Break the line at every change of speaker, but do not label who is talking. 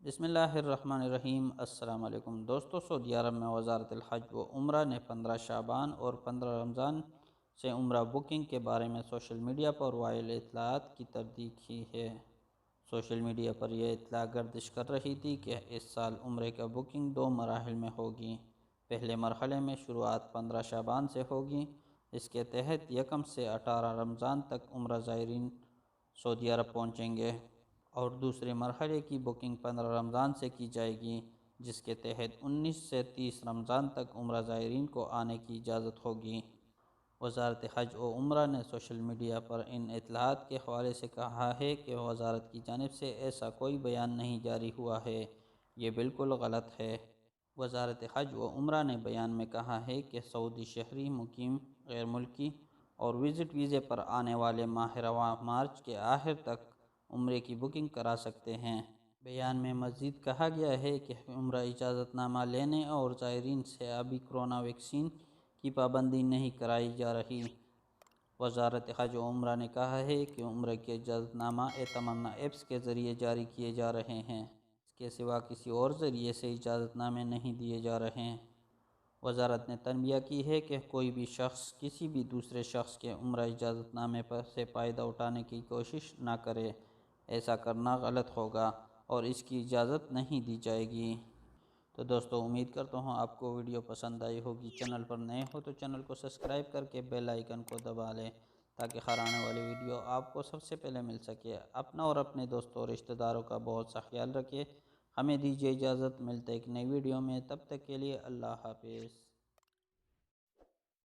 بسم اللہ الرحمن الرحیم۔ السلام علیکم دوستو، سعودی عرب میں وزارت الحج و عمرہ نے 15 شعبان اور 15 رمضان سے عمرہ بکنگ کے بارے میں سوشل میڈیا پر وائرل اطلاعات کی تردید کی ہے۔ سوشل میڈیا پر یہ اطلاع گردش کر رہی تھی کہ اس سال عمرے کا بکنگ 2 مراحل میں ہوگی۔ پہلے مرحلے میں شروعات 15 شعبان سے ہوگی۔ اس کے تحت 1 سے 18 رمضان تک عمرہ زائرین سعودی عرب پہنچیں گے، اور دوسرے مرحلے کی بکنگ 15 رمضان سے کی جائے گی، جس کے تحت 19 سے 30 رمضان تک عمرہ زائرین کو آنے کی اجازت ہوگی۔ وزارت حج و عمرہ نے سوشل میڈیا پر ان اطلاعات کے حوالے سے کہا ہے کہ وزارت کی جانب سے ایسا کوئی بیان نہیں جاری ہوا ہے، یہ بالکل غلط ہے۔ وزارت حج و عمرہ نے بیان میں کہا ہے کہ سعودی شہری، مقیم، غیر ملکی اور وزٹ ویزے پر آنے والے ماہ رواں مارچ کے آخر تک عمرے کی بکنگ کرا سکتے ہیں۔ بیان میں مزید کہا گیا ہے کہ عمرہ اجازت نامہ لینے اور زائرین سے ابھی کورونا ویکسین کی پابندی نہیں کرائی جا رہی۔ وزارت حج و عمرہ نے کہا ہے کہ عمرہ کے اجازت نامہ ایتمرنا ایپس کے ذریعے جاری کیے جا رہے ہیں، اس کے سوا کسی اور ذریعے سے اجازت نامے نہیں دیے جا رہے ہیں۔ وزارت نے تنبیہ کی ہے کہ کوئی بھی شخص کسی بھی دوسرے شخص کے عمرہ اجازت نامے سے فائدہ اٹھانے کی کوشش نہ کرے، ایسا کرنا غلط ہوگا اور اس کی اجازت نہیں دی جائے گی۔ تو دوستو، امید کرتا ہوں آپ کو ویڈیو پسند آئی ہوگی۔ چینل پر نئے ہو تو چینل کو سبسکرائب کر کے بیل آئیکن کو دبا لیں تاکہ ہر آنے والی ویڈیو آپ کو سب سے پہلے مل سکے۔ اپنا اور اپنے دوستوں اور رشتہ داروں کا بہت سا خیال رکھیں۔ ہمیں دیجیے اجازت، ملتے ایک نئی ویڈیو میں، تب تک کے لیے اللہ حافظ۔